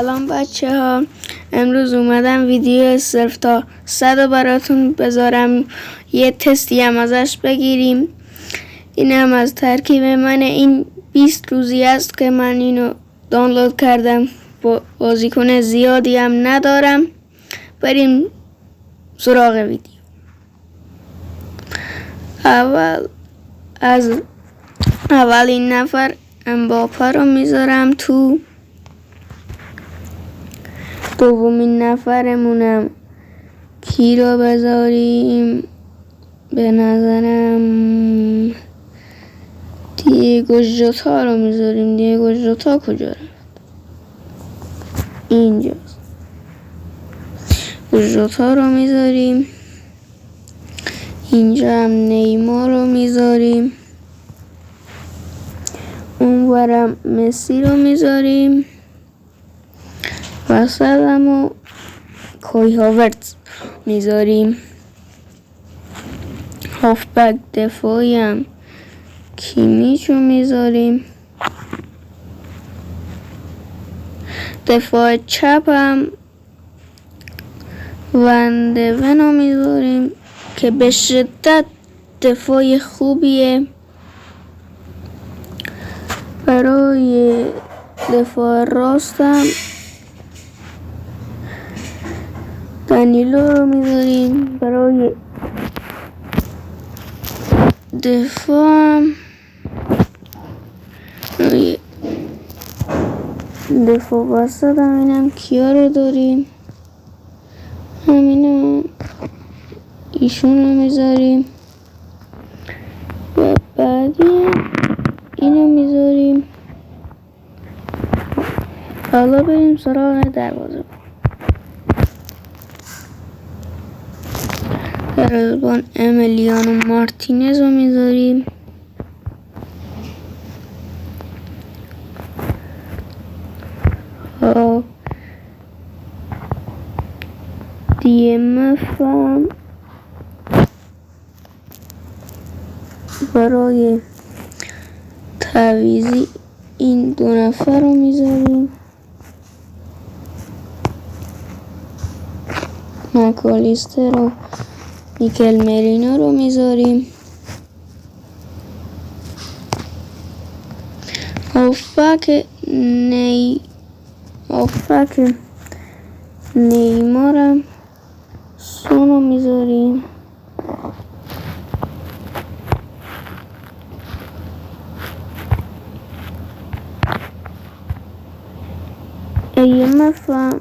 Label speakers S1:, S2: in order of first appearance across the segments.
S1: سلام بچه ها. امروز اومدم ویدیو صرف تا 100 براتون بذارم، یه تستی هم ازش بگیریم. این هم از ترکیب من. این 20 روزی است که من اینو دانلود کردم، بازیکن زیادی هم ندارم. بریم سراغ ویدیو. اولین نفر امباپه رو میذارم تو. دومین نفرمونم کی رو بذاریم؟ به نظرم دیگو ژوتا رو میذاریم. دیگو ژوتا کجا رفت؟ اینجاست. ژوتا رو میذاریم. اینجا هم نیمار رو میذاریم. اونورم مسی رو میذاریم. وسط هم کای هاورتز میذاریم. هافبک دفاعی هم کیمیچو میذاریم. دفاع چپ هم وندونو میذاریم که به شدت دفاع خوبیه. برای دفاع راستم دانیلو رو میذاریم. برای دفاع وسط همینم کیا رو داریم؟ همینم ایشون رو میذاریم. و بعدی اینو میذاریم. حالا بریم سراغ دروازه. دروازه‌بان امیلیانو مارتینز رو میذاریم. DMF هم برای تعویضی این دو نفر رو میذاریم. مکالیستر و میکل مرینا رو میذاریم. هافبک نیمارم سون رو میذاریم. ایمف هم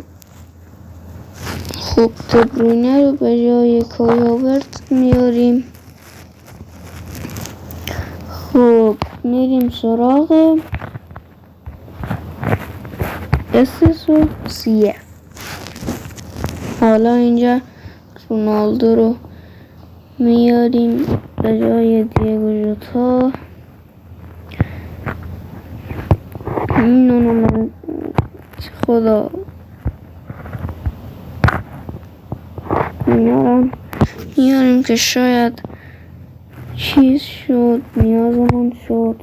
S1: خوب دبرونه رو به جای کای هاورتز میاریم. خب میریم سراغ SS و CF. حالا اینجا رونالدو رو میاریم به جای دیگو ژوتا. اینو من خدا میاریم که شاید چیز شد، نیازمون شد.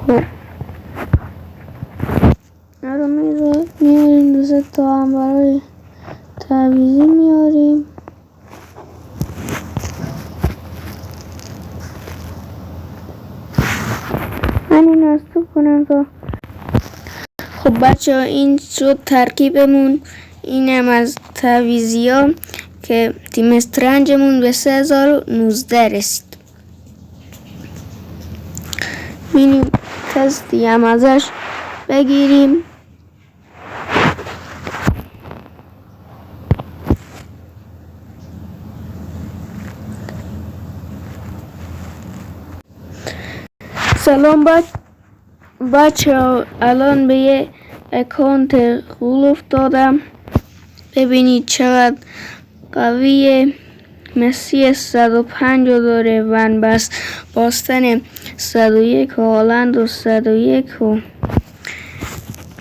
S1: خب رو میاریم. دوست تا هم برای تعویضی میاریم. من این استوب کنم تا خب بچه ها این شد ترکیبمون. اینم از تعویضی ها که تیم استرنجمون به 3019 رسید. بینیم تستی هم ازش بگیریم. سلام بچه ها، الان به یه اکانت غول افتادم. ببینید چقدر قویه. مسی 105 داره. ون باستن 101 و هالند و 101 و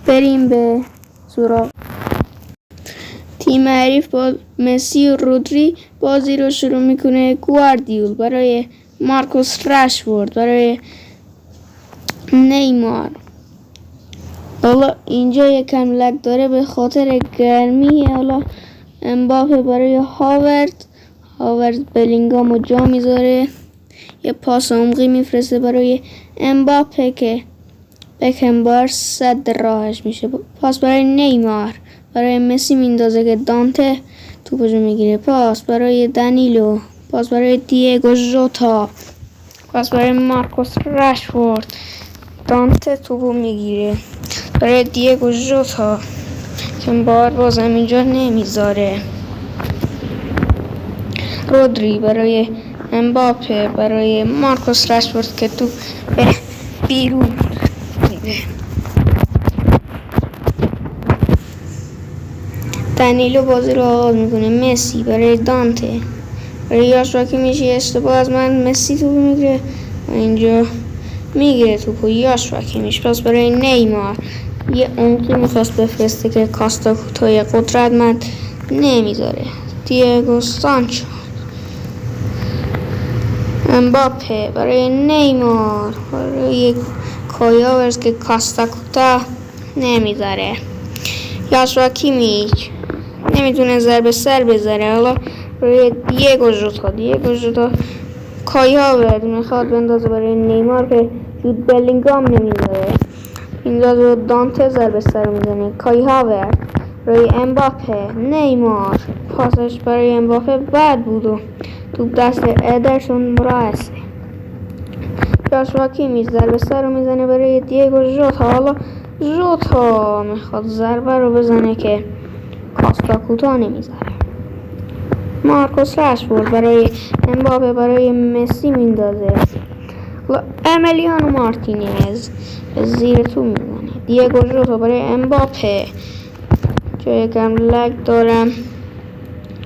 S1: بریم به سراغ تیم حریف. با مسی و رودری بازی رو شروع میکنه. گواردیول برای مارکوس راشفورد، برای نیمار. حالا اینجا یکم لگ داره به خاطر گرمی. حالا امباپه برای هاورد بلینگامو جا میذاره، یه پاس عمقی میفرسته برای امباپه که بکنبار صد راهش میشه. پاس برای نیمار، برای مسی میندازه که دانته توپشو میگیره. پاس برای دنیلو، پاس برای دیگو ژوتا، پاس برای مارکوس رشفورد، دانته توپو میگیره برای دیگو ژوتا که بازم اینجا نمیذاره. رودری برای امباپه، برای مارکوس رشفورد که تو به بیرون میره. دنیلو بازی رو آغاز میکنه. مسی برای دانته، برای یاشوا کیمیچ اشتباه از من. مسی توپ میگیره و اینجا میگیره توپو یاشوا کیمیچ. پاس برای نیمار، یه عمقی میخواست بفرسته که کاستا کوتاه قدرتمند نمیذاره. دیگو سانچو، امباپه برای نیمار، برای کایاورز که کاستا کوتاه نمیذاره. یاشوا کیمیچ نمیتونه ضربه سر بذاره. حالا برای دیگو ژوتا کای هاورد میخواد بندازه برای نیمار که جود بلینگام نمیذاره. اینجا رو دانته ضربه سر میزنه. کای هاورد برای امباپه، نیمار پاسش برای امباپه بد بود و توپ دست ادرسون مراسه. یاشوا کیمیچ ضربه سر رو میزنه برای دیگو ژوتا. حالا ژوتا میخواد ضربه رو بزنه که کاستا کوتاه نمیذاره. مارکوس رشفورد برای امباپه، برای مسی میندازه. امیلیانو مارتینز زیر تو میزنه. دیگو ژوتا برای امباپه، جای کم لگ دارم.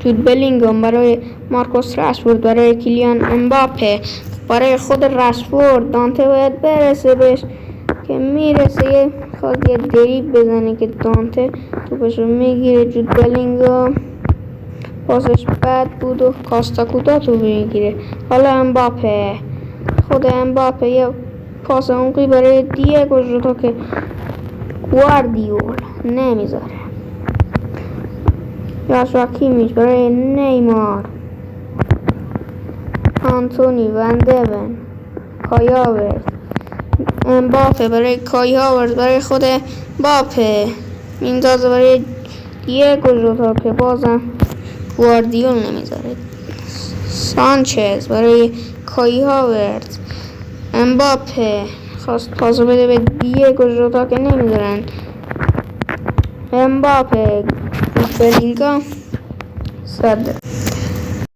S1: جود بلینگام برای مارکوس رشفورد، برای کیلیان امباپه، برای خود رشفورد. دانته باید برسه بهش که میرسه، خواهد یه دریب بزنه که دانته توپشو میگیره. جود بلینگام پاسش بد بود و کاستا کوتا تو میگیره. حالا امباپه، خود امباپه یه پاس عمقی برای دیگو ژوتا که گواردیول نمیذاره. یاشوا کیمیچ برای نیمار، آنتونی وان دیون، کای هاورد، امباپه برای کای هاورد، برای خود امباپه میندازه برای دیگو ژوتا که بازم گواردیول نمیذاره. سانچز برای کای هاورد، امباپه خواست پاسو بده به دیگو ژوتا که نمیذارن. امباپه بلینگام صد.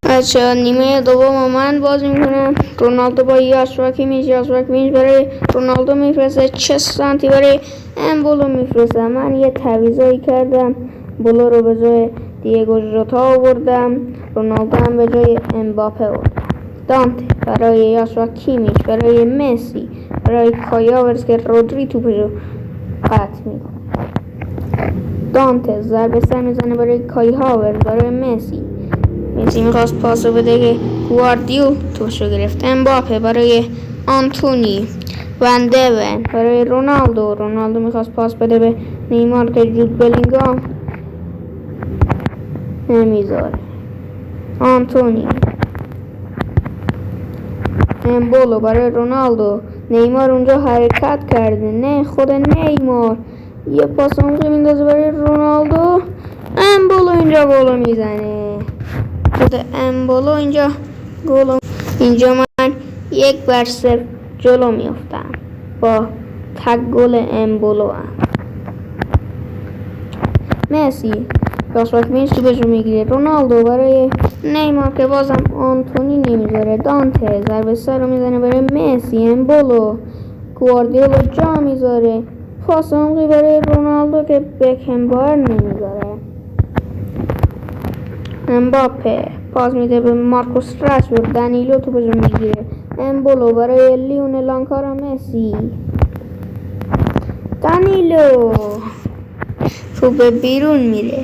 S1: بچه نیمه دوم من بازی میکنم. رونالدو با یاشوا کیمیچ برای رونالدو میفرسته. 60 سانتی برای امبولو میفرسته. من یه تعویضایی کردم، بولو رو به جای دیگو ژوتا آوردم، رونالدو هم به جای امباپه آوردم. دانته برای یاشوا کیمیچ، برای مسی، برای کای هاورد که رودری توپشو قطع میکنه. دانته ضربه سر میزنه برای کای هاورد، برای مسی میخواست پاسو بده که گواردیول توپشو گرفت. امباپه برای آنتونی وان دیون، برای رونالدو میخواست پاس بده به نیمار که جود بلینگام نمیذاره. آنتونی، امبولو برای رونالدو، نیمار اونجا حرکت کرده، نه خود نیمار یه پاس عمقی میندازه برای رونالدو. امبولو اینجا گل میزنه. خود امبولو اینجا گل. اینجا من 1-0 جلو میافتم با تک گل امبولو. مسی یاشوا کیمیچ توپشو میگیره. رونالدو برای نیمار که بازم آنتونی نمیذاره. دانته ضربه سر رو میزنه برای مسی. امبولو گواردیول جا میذاره. پاس عمقی برای رونالدو که بکنبار نمیذاره. امباپه پاس میده به مارکوس رشفورد. دنیلو توپشو میگیره. امبولو برای لیونل آنکارا مسی. دنیلو توپ بیرون میره.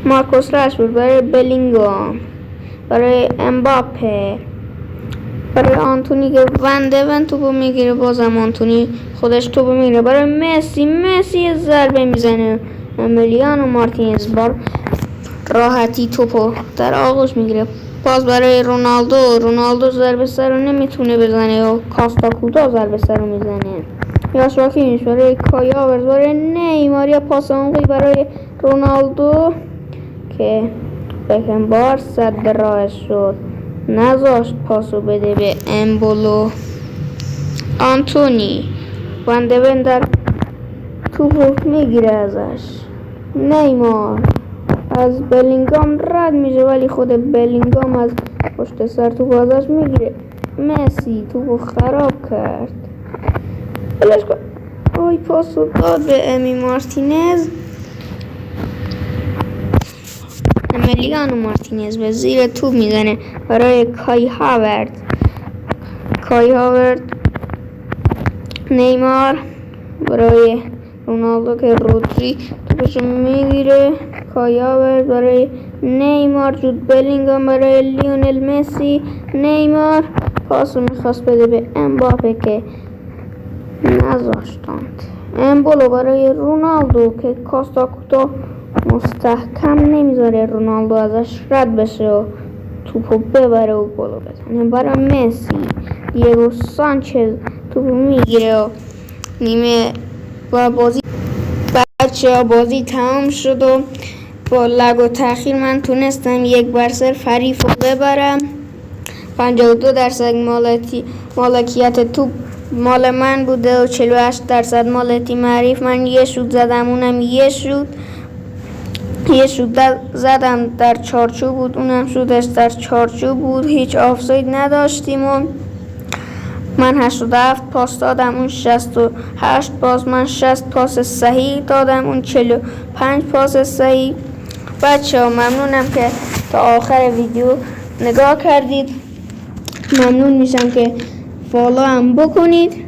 S1: مارکوس رشفورد برای بلینگام، برای امباپه، برای آنتونی که وندون توپو میگیره، بازم آنتونی خودش توپو میگیره برای مسی ضربه میزنه. امیلیانو مارتینز بار راحتی توپو در آغوش میگیره. باز برای رونالدو ضربه سر رو نمیتونه بزنه و کاستا کوتا ضربه سر رو میزنه. یاشواکینش برای کای هاورتز برای نیمار، یا پاس عمقی برای رونالدو که بکنبار صد راهش شد، نذاشت پاسو بده به امبولو. آنتونی وندون در توپو میگیره ازش. نیمار از بلینگام رد میشه ولی خود بلینگام از پشت سر توپو ازش میگیره. مسی توپو خراب کرد. بلش کن. آی پاسو داد به امی مارتینز. امیلیانو مارتینز به زیر توپ میزنه برای کای هاورد. نیمار برای رونالدو که رودری توپشو میگیره. کای هاورد برای نیمار، جود بلینگام برای لیونل مسی. نیمار پاسو میخواست بده به امباپه که نذاشتند. امبولو برای رونالدو که کاستا کوتا مستحکم نمیذاره رونالدو ازش رد بشه و توپو ببره و گل بزنه. برای مسی دیگو سانچز توپو میگیره و نیمه با بازی تمام شد و با لگ و تأخیر من تونستم 1-0 حریفو ببرم. 52% مالکیت توپ مال من بوده و 48% مال تیم حریف. من یه شوت زدم، اونم یه شوت زدم در چارچوب بود، اونم شوتش در چارچوب بود. هیچ آفساید نداشتیم و من 87 پاس دادم، اون 68 پاس. من 60 پاس صحیح دادم، اون 45 پاس صحیح. بچه‌ها ممنونم که تا آخر ویدیو نگاه کردید. ممنون میشم که فالو هم بکنید.